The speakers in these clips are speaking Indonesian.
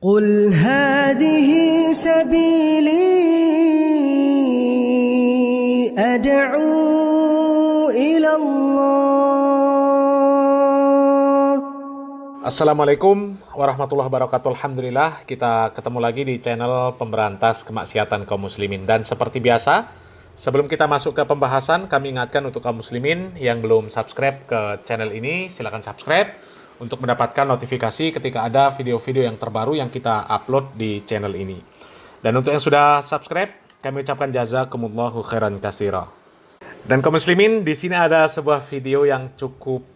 قل هذه سبيلي أدعو إلى الله. Assalamualaikum warahmatullahi wabarakatuh. Alhamdulillah kita ketemu lagi di channel pemberantas kemaksiatan kaum muslimin. Dan seperti biasa, sebelum kita masuk ke pembahasan, kami ingatkan untuk kaum muslimin yang belum subscribe ke channel ini, silakan subscribe untuk mendapatkan notifikasi ketika ada video-video yang terbaru yang kita upload di channel ini. Dan untuk yang sudah subscribe, kami ucapkan jazakumullahu khairan katsira. Dan kaum muslimin, di sini ada sebuah video yang cukup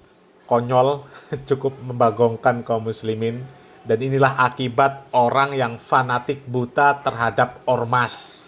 konyol, cukup membagongkan kaum muslimin. Dan inilah akibat orang yang fanatik buta terhadap ormas.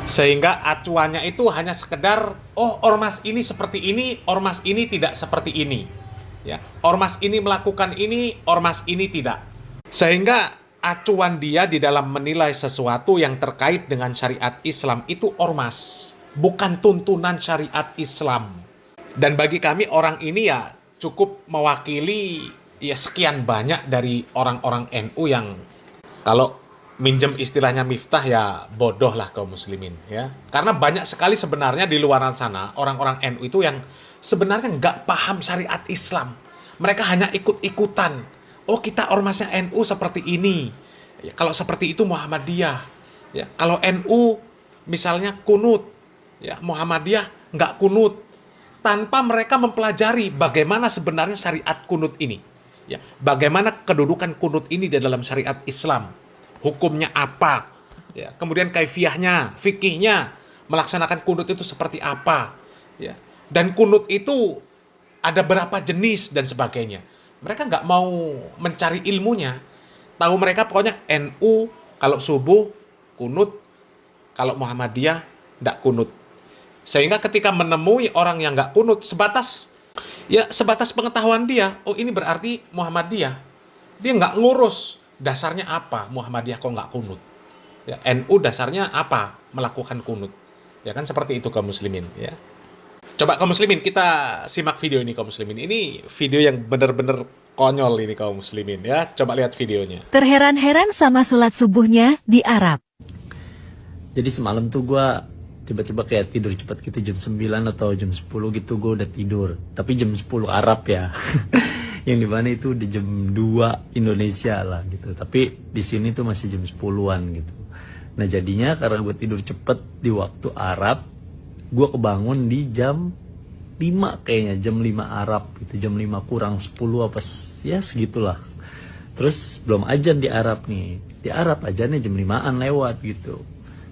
Sehingga acuannya itu hanya sekedar, oh ormas ini seperti ini, ormas ini tidak seperti ini. Ya, ormas ini melakukan ini, ormas ini tidak. Sehingga acuan dia di dalam menilai sesuatu yang terkait dengan syariat Islam itu ormas, bukan tuntunan syariat Islam. Dan bagi kami orang ini ya cukup mewakili ya sekian banyak dari orang-orang NU yang kalau minjem istilahnya Miftah ya bodoh lah kaum muslimin ya. Karena banyak sekali sebenarnya di luar sana orang-orang NU itu yang sebenarnya nggak paham syariat Islam. Mereka hanya ikut-ikutan. Oh kita ormasnya NU seperti ini. Ya, kalau seperti itu Muhammadiyah. Ya, kalau NU misalnya kunut, ya Muhammadiyah nggak kunut. Tanpa mereka mempelajari bagaimana sebenarnya syariat kunut ini. Ya, bagaimana kedudukan kunut ini di dalam syariat Islam. Hukumnya apa? Ya, kemudian kaifiyahnya, fikihnya, melaksanakan kunut itu seperti apa? Ya, dan kunut itu ada berapa jenis dan sebagainya. Mereka nggak mau mencari ilmunya. Tahu mereka pokoknya NU kalau subuh kunut, kalau Muhammadiyah nggak kunut. Sehingga ketika menemui orang yang nggak kunut, sebatas pengetahuan dia, oh ini berarti Muhammadiyah. Dia nggak ngurus dasarnya apa Muhammadiyah kok nggak kunut. Ya, NU dasarnya apa melakukan kunut. Ya kan seperti itu kaum muslimin. Ya. Coba kaum muslimin kita simak video ini kaum muslimin. Ini video yang benar-benar konyol ini kaum muslimin ya. Coba lihat videonya. Terheran-heran sama sholat subuhnya di Arab. Jadi semalam tuh gue tiba-tiba kayak tidur cepat gitu jam 9 atau jam 10 gitu gue udah tidur. Tapi jam 10 Arab ya. Yang dimana itu udah jam 2 Indonesia lah gitu. Tapi di sini tuh masih jam 10-an gitu. Nah jadinya karena gue tidur cepet di waktu Arab, gue kebangun di jam 5 kayaknya, jam 5 Arab gitu, jam 5 kurang 10 apa ya segitulah. Terus belum azan di Arab nih. Di Arab azannya jam 5-an lewat gitu.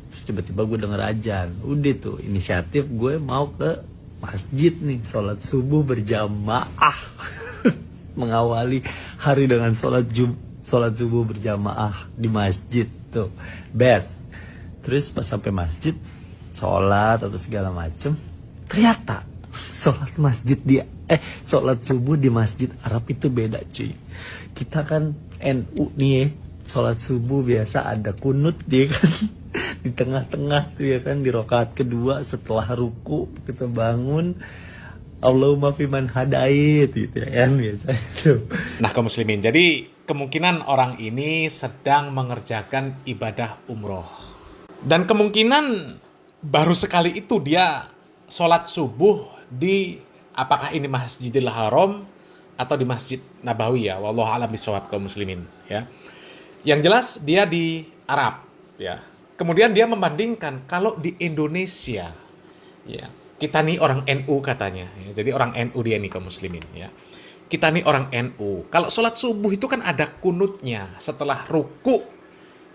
Terus tiba-tiba gue denger azan. Udah tuh inisiatif gue mau ke masjid nih, sholat subuh berjamaah. Mengawali hari dengan sholat subuh berjamaah di masjid tuh. Best. Terus pas sampai masjid, sholat atau segala macem, ternyata sholat subuh di masjid Arab itu beda cuy. Kita kan NU nih ya, sholat subuh biasa ada kunut dia kan di tengah-tengah tuh ya kan, di rakaat kedua setelah ruku kita bangun Allahumma fiman hadait gitu ya kan biasa itu. Nah kaum muslimin, jadi kemungkinan orang ini sedang mengerjakan ibadah umroh. Dan kemungkinan baru sekali itu dia sholat subuh di apakah ini Masjidil Haram atau di Masjid Nabawi ya, wallahu a'lam bishawab kaum muslimin ya. Yang jelas dia di Arab ya. Kemudian dia membandingkan kalau di Indonesia ya, kita nih orang NU katanya ya. Jadi orang NU dia nih kaum muslimin ya. Kita nih orang NU. Kalau sholat subuh itu kan ada kunutnya setelah ruku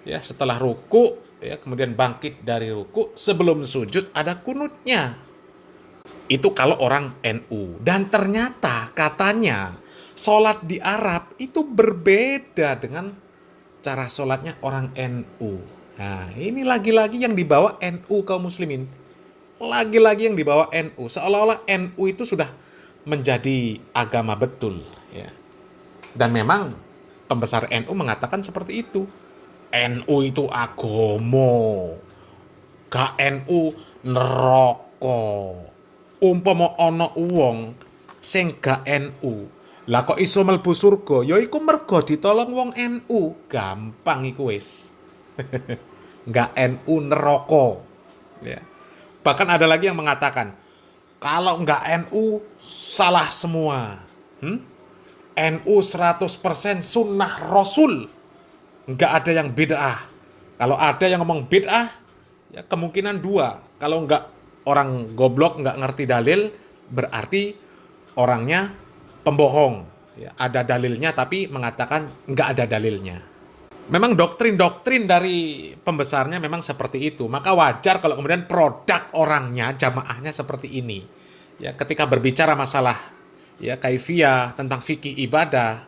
ya, setelah ruku ya, kemudian bangkit dari ruku, sebelum sujud ada kunutnya. Itu kalau orang NU. Dan ternyata katanya sholat di Arab itu berbeda dengan cara sholatnya orang NU. Nah ini lagi-lagi yang dibawa NU kaum muslimin. Lagi-lagi yang dibawa NU. Seolah-olah NU itu sudah menjadi agama betul ya. Dan memang pembesar NU mengatakan seperti itu. NU itu agomo, gak NU neraka. Umpama ana wong sing gak NU Lah kok iso mlebu surga? Ya iku mergo ditolong wong NU. Gampang iku wis. Nggak NU neraka. Ya. Bahkan ada lagi yang mengatakan, kalau nggak NU salah semua. NU 100% sunnah Rasul. Nggak ada yang bid'ah. Kalau ada yang ngomong bid'ah, ya kemungkinan dua. Kalau nggak orang goblok, nggak ngerti dalil, berarti orangnya pembohong. Ya, ada dalilnya tapi mengatakan nggak ada dalilnya. Memang doktrin-doktrin dari pembesarnya memang seperti itu. Maka wajar kalau kemudian produk orangnya, jamaahnya seperti ini. Ya, ketika berbicara masalah ya kaifiyah tentang fikih ibadah,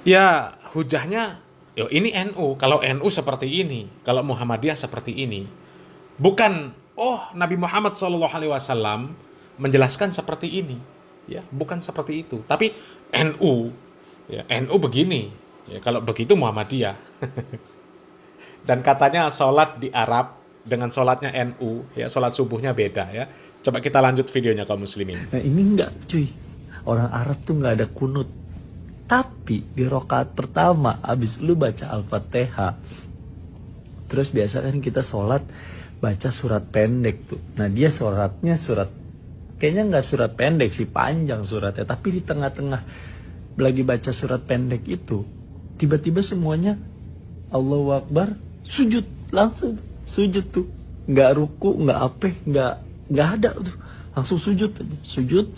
ya hujahnya, yo ini NU. Kalau NU seperti ini, kalau Muhammadiyah seperti ini. Bukan, Nabi Muhammad SAW menjelaskan seperti ini. Ya, bukan seperti itu. Tapi NU, ya NU begini. Ya, kalau begitu Muhammadiyah. Dan katanya sholat di Arab dengan sholatnya NU, ya sholat subuhnya beda ya. Coba kita lanjut videonya kaum muslimin. Nah ini enggak cuy, orang Arab tuh nggak ada kunut. Tapi di rakaat pertama abis lu baca Al-Fatihah, terus biasa kan kita sholat baca surat pendek tuh. Nah dia sholatnya kayaknya nggak surat pendek sih, panjang suratnya. Tapi di tengah-tengah lagi baca surat pendek itu, tiba-tiba semuanya Allahu Akbar, sujud langsung, sujud tuh, nggak ruku, nggak apa, nggak ada tuh, langsung sujud aja, sujud.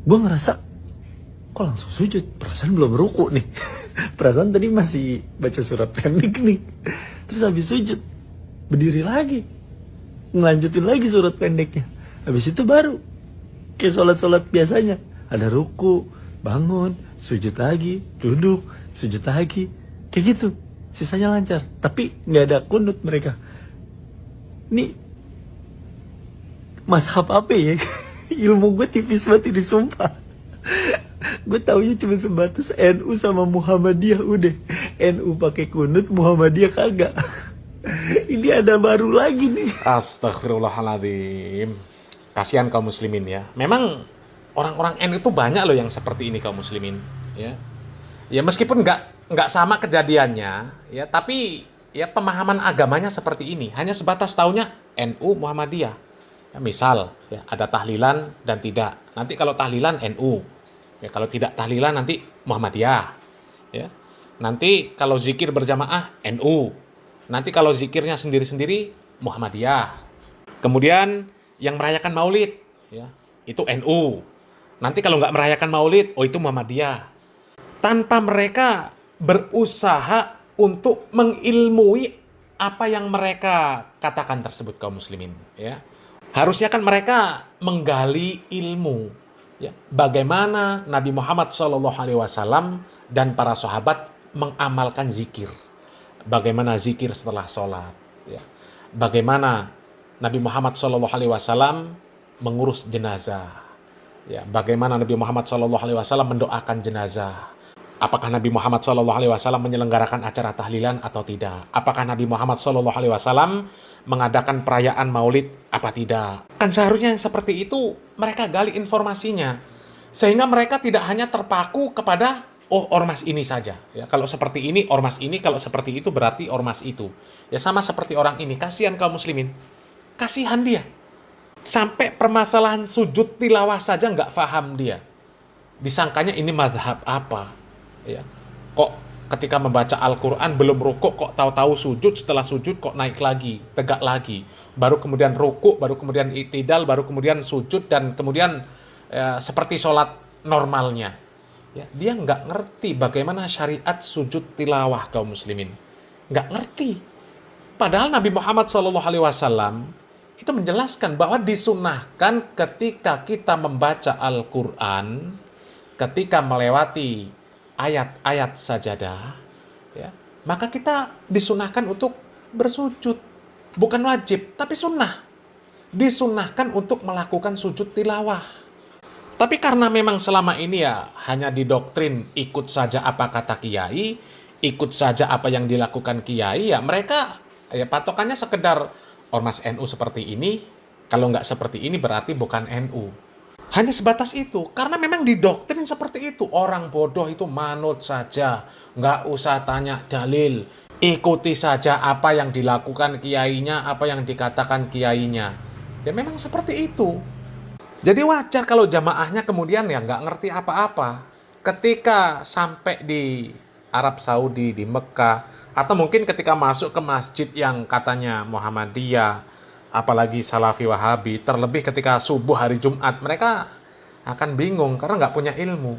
Gue ngerasa kok langsung sujud, perasaan belum ruku nih, perasaan tadi masih baca surat pendek nih, terus habis sujud berdiri lagi, ngelanjutin lagi surat pendeknya, habis itu baru kayak sholat biasanya, ada ruku, bangun, sujud lagi, duduk, sujud lagi, kayak gitu. Sisanya lancar, tapi nggak ada kunut mereka. Nih mazhab apa ya? Ilmu gue tipis banget ini, sumpah. Gue taunya cuma sebatas NU sama Muhammadiyah udah. NU pakai kunut, Muhammadiyah kagak. Ini ada baru lagi nih. Astagfirullahaladzim. Kasihan kaum muslimin ya. Memang orang-orang NU itu banyak loh yang seperti ini kaum muslimin, ya. Ya meskipun nggak sama kejadiannya, ya, tapi ya pemahaman agamanya seperti ini. Hanya sebatas taunya NU Muhammadiyah. Ya, misal ya ada tahlilan dan tidak. Nanti kalau tahlilan NU. Ya kalau tidak tahlilan nanti Muhammadiyah. Ya. Nanti kalau zikir berjamaah NU. Nanti kalau zikirnya sendiri-sendiri Muhammadiyah. Kemudian yang merayakan Maulid, ya, itu NU. Nanti kalau nggak merayakan Maulid, itu Muhammadiyah. Tanpa mereka berusaha untuk mengilmui apa yang mereka katakan tersebut kaum muslimin, ya. Harusnya kan mereka menggali ilmu, ya. Bagaimana Nabi Muhammad SAW dan para sahabat mengamalkan zikir. Bagaimana zikir setelah sholat, ya. Bagaimana Nabi Muhammad SAW mengurus jenazah, ya. Bagaimana Nabi Muhammad SAW mendoakan jenazah. Apakah Nabi Muhammad SAW menyelenggarakan acara tahlilan atau tidak? Apakah Nabi Muhammad SAW mengadakan perayaan maulid apa tidak? Kan seharusnya seperti itu mereka gali informasinya. Sehingga mereka tidak hanya terpaku kepada, ormas ini saja. Ya, kalau seperti ini, ormas ini. Kalau seperti itu, berarti ormas itu. Ya sama seperti orang ini. Kasihan kaum muslimin. Kasihan dia. Sampai permasalahan sujud tilawah saja nggak paham dia. Disangkanya ini mazhab apa. Ya. Kok ketika membaca Al-Quran belum rukuk, kok tahu-tahu sujud, setelah sujud kok naik lagi, tegak lagi. Baru kemudian rukuk, baru kemudian i'tidal, baru kemudian sujud, dan kemudian seperti sholat normalnya. Ya, dia nggak ngerti bagaimana syariat sujud tilawah kaum muslimin. Nggak ngerti. Padahal Nabi Muhammad SAW itu menjelaskan bahwa disunahkan ketika kita membaca Al-Quran, ketika melewati ayat-ayat sajadah, ya, maka kita disunahkan untuk bersujud. Bukan wajib, tapi sunnah. Disunahkan untuk melakukan sujud tilawah. Tapi karena memang selama ini ya hanya didoktrin ikut saja apa kata kiai, ikut saja apa yang dilakukan kiai, ya mereka ya patokannya sekedar ormas NU seperti ini, kalau nggak seperti ini berarti bukan NU. Hanya sebatas itu, karena memang didoktrin seperti itu. Orang bodoh itu manut saja, nggak usah tanya dalil. Ikuti saja apa yang dilakukan kiainya, apa yang dikatakan kiainya. Ya memang seperti itu. Jadi wajar kalau jamaahnya kemudian ya nggak ngerti apa-apa. Ketika sampai di Arab Saudi, di Mekah, atau mungkin ketika masuk ke masjid yang katanya Muhammadiyah, apalagi Salafi Wahabi, terlebih ketika subuh hari Jumat, mereka akan bingung karena nggak punya ilmu.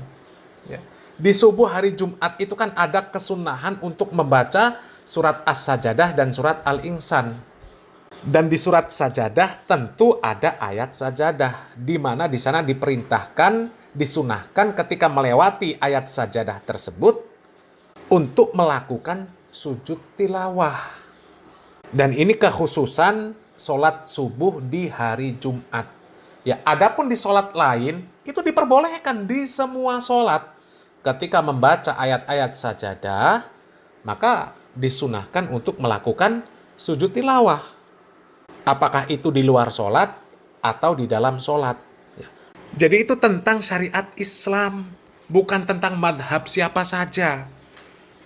Ya. Di subuh hari Jumat itu kan ada kesunahan untuk membaca surat As-Sajadah dan surat Al-Insan. Dan di surat Sajadah tentu ada ayat Sajadah, di mana di sana diperintahkan, disunahkan ketika melewati ayat Sajadah tersebut untuk melakukan sujud tilawah. Dan ini kekhususan sholat subuh di hari Jumat. Ya, adapun di sholat lain itu diperbolehkan di semua sholat. Ketika membaca ayat-ayat sajadah, maka disunahkan untuk melakukan sujud tilawah. Apakah itu di luar sholat atau di dalam sholat. Ya. Jadi itu tentang syariat Islam, bukan tentang madhab siapa saja.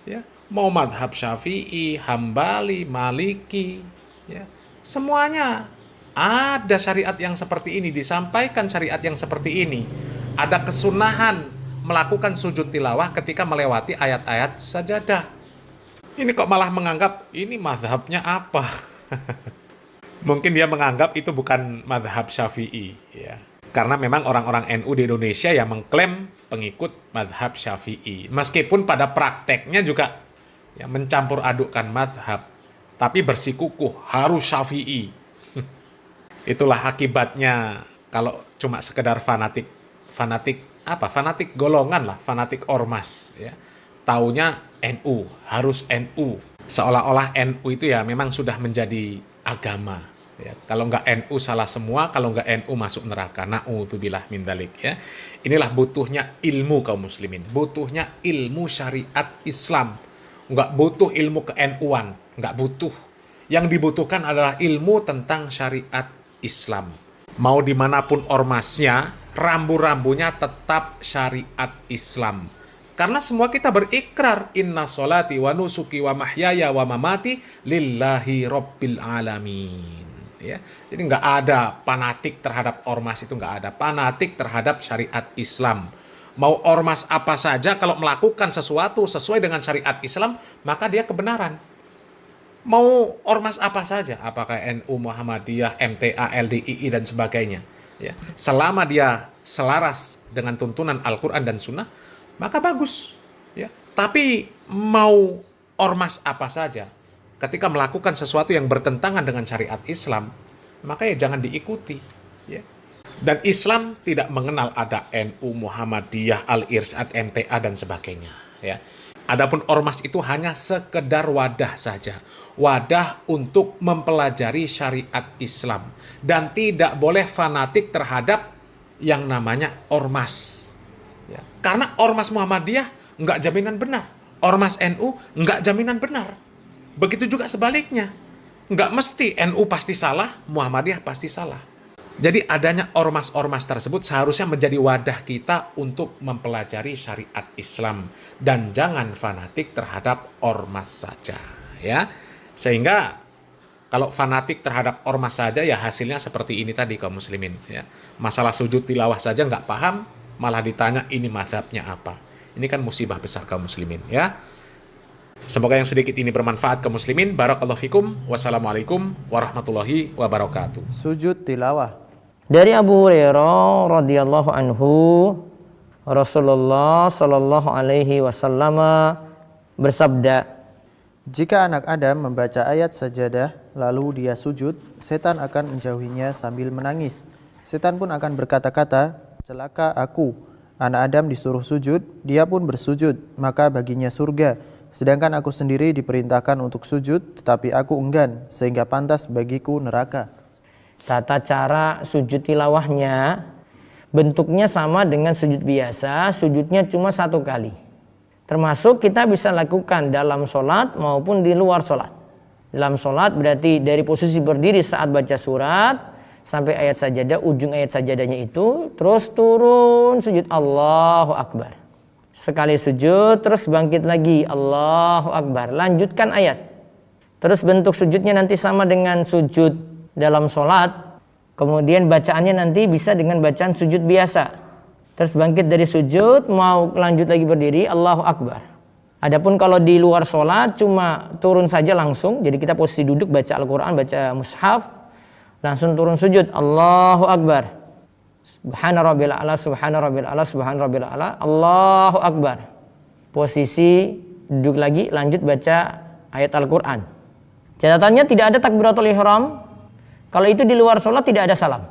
Ya, mau madhab Syafi'i, Hambali, Maliki, ya. Semuanya ada syariat yang seperti ini, disampaikan syariat yang seperti ini. Ada kesunahan melakukan sujud tilawah ketika melewati ayat-ayat sajadah. Ini kok malah menganggap ini mazhabnya apa? Mungkin dia menganggap itu bukan mazhab Syafi'i, ya. Karena memang orang-orang NU di Indonesia yang mengklaim pengikut mazhab Syafi'i. Meskipun pada prakteknya juga ya, mencampur adukkan mazhab. Tapi bersikukuh harus Syafi'i. Itulah akibatnya kalau cuma sekedar fanatik golongan lah, fanatik ormas. Ya. Taunya NU, harus NU. Seolah-olah NU itu ya memang sudah menjadi agama. Ya. Kalau nggak NU salah semua, kalau nggak NU masuk neraka. Na'udzubillah min dzalik. Ya. Inilah butuhnya ilmu kaum muslimin. Butuhnya ilmu syariat Islam. Nggak butuh ilmu ke-NU-an, nggak butuh. Yang dibutuhkan adalah ilmu tentang syariat Islam. Mau dimanapun ormasnya, rambu-rambunya tetap syariat Islam. Karena semua kita berikrar, inna sholati wa nusuki wa mahyaya wa mamati lillahi rabbil alamin. Ya. Jadi nggak ada fanatik terhadap ormas, itu nggak ada. Fanatik terhadap syariat Islam. Mau ormas apa saja, kalau melakukan sesuatu sesuai dengan syariat Islam, maka dia kebenaran. Mau ormas apa saja, apakah NU, Muhammadiyah, MTA, LDII, dan sebagainya. Ya. Selama dia selaras dengan tuntunan Al-Quran dan Sunnah, maka bagus. Ya. Tapi mau ormas apa saja, ketika melakukan sesuatu yang bertentangan dengan syariat Islam, maka ya jangan diikuti. Ya. Dan Islam tidak mengenal ada NU, Muhammadiyah, Al-Irsyad, MTA, dan sebagainya. Ya. Adapun ormas itu hanya sekedar wadah saja. Wadah untuk mempelajari syariat Islam. Dan tidak boleh fanatik terhadap yang namanya ormas. Ya. Karena ormas Muhammadiyah nggak jaminan benar. Ormas NU nggak jaminan benar. Begitu juga sebaliknya. Nggak mesti NU pasti salah, Muhammadiyah pasti salah. Jadi adanya ormas-ormas tersebut seharusnya menjadi wadah kita untuk mempelajari syariat Islam. Dan jangan fanatik terhadap ormas saja. Ya. Sehingga kalau fanatik terhadap ormas saja ya hasilnya seperti ini tadi kaum muslimin. Ya. Masalah sujud tilawah saja nggak paham, malah ditanya ini mazhabnya apa. Ini kan musibah besar kaum muslimin. Ya. Semoga yang sedikit ini bermanfaat kaum muslimin. Barakallahu fikum. Wassalamualaikum warahmatullahi wabarakatuh. Sujud tilawah. Dari Abu Hurairah radhiyallahu anhu, Rasulullah sallallahu alaihi wasallam bersabda, jika anak Adam membaca ayat sajadah lalu dia sujud, setan akan menjauhinya sambil menangis. Setan pun akan berkata-kata, celaka aku. Anak Adam disuruh sujud, dia pun bersujud, maka baginya surga. Sedangkan aku sendiri diperintahkan untuk sujud, tetapi aku enggan, sehingga pantas bagiku neraka. Tata cara sujud tilawahnya bentuknya sama dengan sujud biasa, sujudnya cuma 1 kali. Termasuk kita bisa lakukan dalam sholat maupun di luar sholat. Dalam sholat berarti dari posisi berdiri saat baca surat sampai ayat sajadah, ujung ayat sajadahnya itu, terus turun sujud Allahu Akbar. Sekali sujud, terus bangkit lagi Allahu Akbar, lanjutkan ayat. Terus bentuk sujudnya nanti sama dengan sujud dalam sholat. Kemudian bacaannya nanti bisa dengan bacaan sujud biasa. Terus bangkit dari sujud, mau lanjut lagi berdiri Allahu Akbar. Adapun kalau di luar sholat cuma turun saja langsung, jadi kita posisi duduk baca Al-Quran, baca mushaf, langsung turun sujud Allahu Akbar. Subhana rabbil a'la, subhana rabbil a'la, subhana rabbil a'la, Allahu Akbar. Posisi duduk lagi, lanjut baca ayat Al-Quran. Catatannya tidak ada takbiratul ihram. Kalau itu di luar sholat tidak ada salam.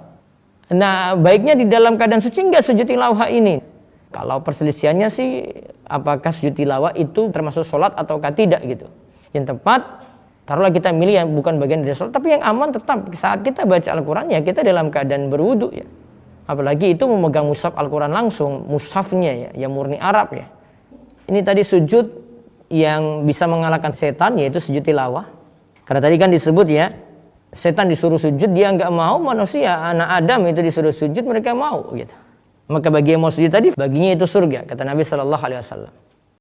Nah, baiknya di dalam keadaan suci enggak sujud tilawah ini. Kalau perselisihannya sih apakah sujud tilawah itu termasuk sholat ataukah tidak gitu. Yang tepat, taruhlah kita milih yang bukan bagian dari sholat, tapi yang aman tetap saat kita baca Al-Quran ya kita dalam keadaan berwudu ya. Apalagi itu memegang mushaf Al-Quran langsung, mushafnya ya, yang murni Arab ya. Ini tadi sujud yang bisa mengalahkan setan, yaitu sujud tilawah. Karena tadi kan disebut ya, setan disuruh sujud, dia nggak mau, manusia, anak Adam itu disuruh sujud, mereka mau gitu. Maka bagi yang mau sujud tadi, baginya itu surga, kata Nabi SAW.